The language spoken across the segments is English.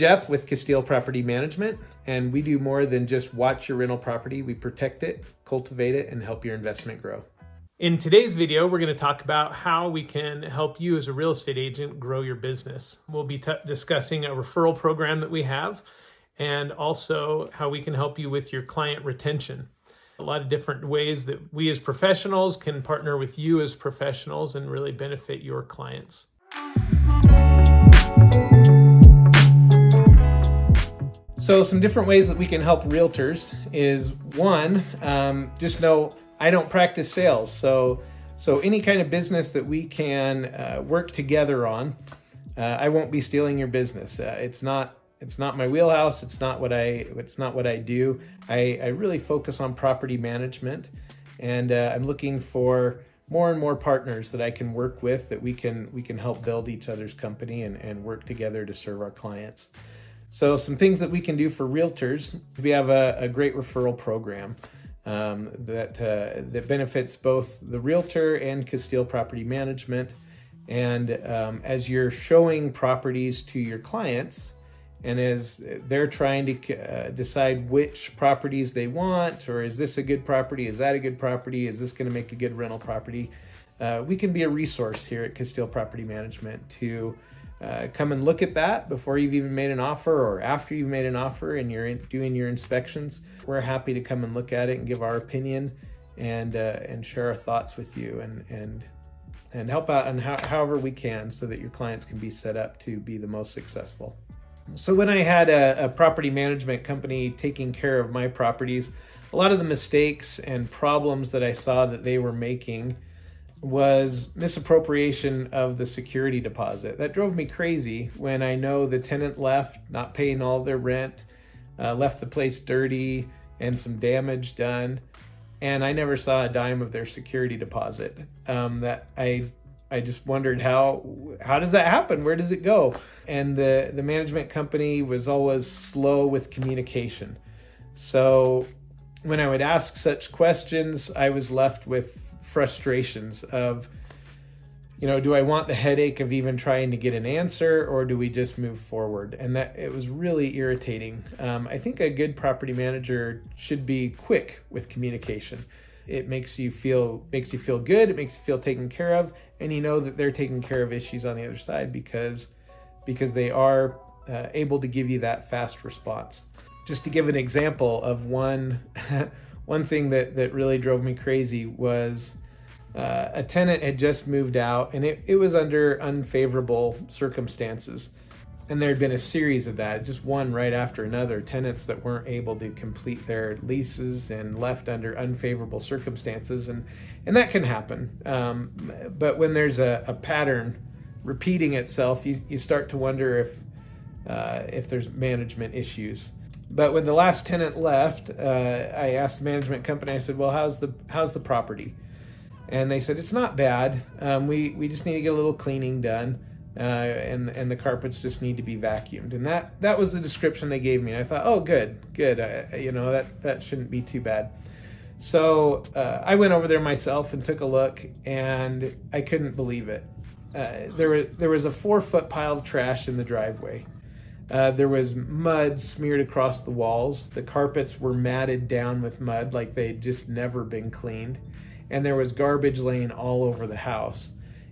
Jeff with Kasteel Property Management, and we do more than just watch your rental property. We protect it, cultivate it, and help your investment grow. In today's video, we're going to talk about how we can help you as a real estate agent grow your business. We'll be discussing a referral program that we have, and also how we can help you with your client retention. A lot of different ways that we as professionals can partner with you as professionals and really benefit your clients. So some different ways that we can help realtors is one, just know I don't practice sales. So any kind of business that we can work together on, I won't be stealing your business. It's not my wheelhouse. It's not what I do. I really focus on property management, and I'm looking for more and more partners that I can work with, that we can help build each other's company and work together to serve our clients. So some things that we can do for realtors, we have a great referral program that benefits both the realtor and Kasteel Property Management. And as you're showing properties to your clients, and as they're trying to decide which properties they want, or is this a good property, is that a good property, is this going to make a good rental property, we can be a resource here at Kasteel Property Management to come and look at that before you've even made an offer, or after you've made an offer and you're doing your inspections. We're happy to come and look at it and give our opinion and share our thoughts with you and help out on however we can, so that your clients can be set up to be the most successful. So when I had a property management company taking care of my properties, a lot of the mistakes and problems that I saw that they were making was misappropriation of the security deposit. That drove me crazy when I know the tenant left, not paying all their rent, left the place dirty and some damage done, and I never saw a dime of their security deposit. That I just wondered, how does that happen? Where does it go? And the management company was always slow with communication. So when I would ask such questions, I was left with frustrations of, do I want the headache of even trying to get an answer, or do we just move forward? And that it was really irritating. I think a good property manager should be quick with communication. It makes you feel good. It makes you feel taken care of, and you know that they're taking care of issues on the other side because they are able to give you that fast response. Just to give an example of one thing that really drove me crazy was a tenant had just moved out, and it was under unfavorable circumstances. And there had been a series of that, just one right after another, tenants that weren't able to complete their leases and left under unfavorable circumstances. And that can happen. But when there's a pattern repeating itself, you start to wonder if there's management issues. But when the last tenant left, I asked the management company, I said, well, how's the property? And they said, it's not bad. We just need to get a little cleaning done. And the carpets just need to be vacuumed. And that was the description they gave me. And I thought, oh, good. That shouldn't be too bad. So I went over there myself and took a look, and I couldn't believe it. There was a 4-foot pile of trash in the driveway. There was mud smeared across the walls. The carpets were matted down with mud like they'd just never been cleaned. And there was garbage laying all over the house,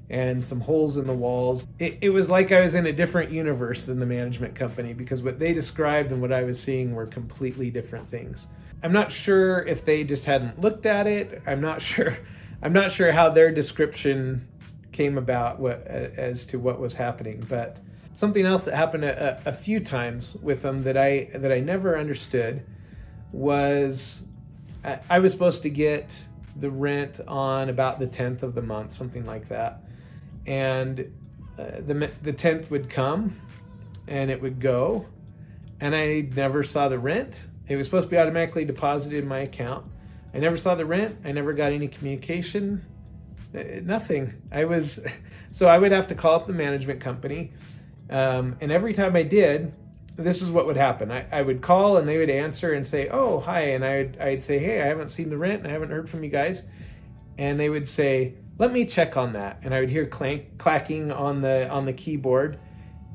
and some holes in the walls. It was like I was in a different universe than the management company, because what they described and what I was seeing were completely different things. I'm not sure if they just hadn't looked at it. I'm not sure how their description came about as to what was happening. But something else that happened a few times with them that I never understood was I was supposed to get the rent on about the 10th of the month, something like that. And the 10th would come and it would go, and I never saw the rent. It was supposed to be automatically deposited in my account. I never saw the rent. I never got any communication, nothing. So I would have to call up the management company. And every time I did, this is what would happen. I would call and they would answer and say, oh, hi. And I'd say, hey, I haven't seen the rent and I haven't heard from you guys. And they would say, let me check on that. And I would hear clacking on the keyboard.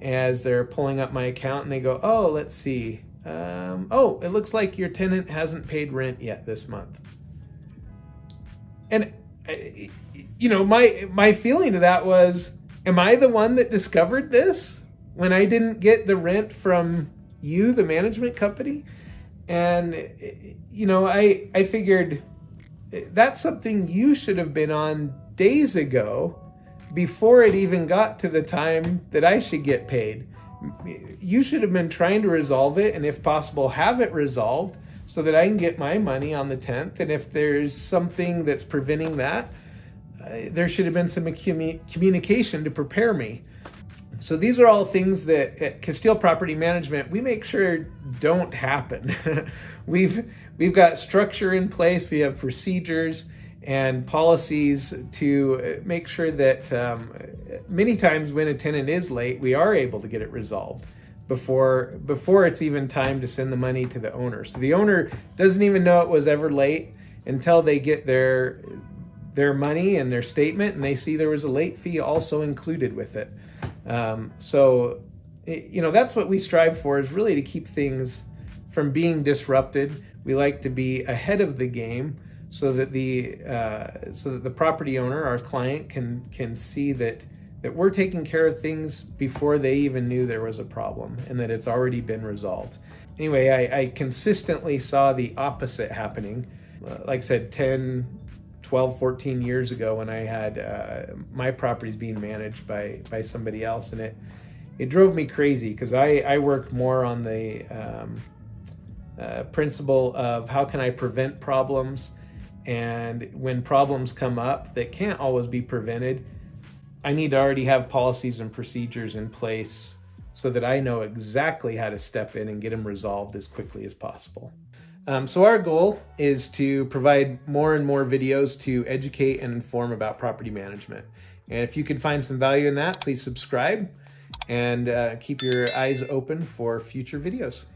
as they're pulling up my account, and they go, oh, let's see. Oh, it looks like your tenant hasn't paid rent yet this month. And, you know, my feeling to that was, am I the one that discovered this when I didn't get the rent from you, the management company? And, you know, I figured that's something you should have been on days ago before it even got to the time that I should get paid. You should have been trying to resolve it, and if possible, have it resolved so that I can get my money on the 10th. And if there's something that's preventing that, there should have been some communication to prepare me. So these are all things that at Kasteel Property Management, we make sure don't happen. We've got structure in place, we have procedures and policies to make sure that many times when a tenant is late, we are able to get it resolved before it's even time to send the money to the owner. So the owner doesn't even know it was ever late until they get their money and their statement, and they see there was a late fee also included with it. So, you know, that's what we strive for, is really to keep things from being disrupted. We like to be ahead of the game so that the property owner, our client, can see that we're taking care of things before they even knew there was a problem and that it's already been resolved. Anyway, I consistently saw the opposite happening. Like I said, 10, 12, 14 years ago, when I had my properties being managed by somebody else, and it drove me crazy, because I work more on the principle of how can I prevent problems, and when problems come up that can't always be prevented, I need to already have policies and procedures in place so that I know exactly how to step in and get them resolved as quickly as possible. So our goal is to provide more and more videos to educate and inform about property management. And if you could find some value in that, please subscribe and keep your eyes open for future videos.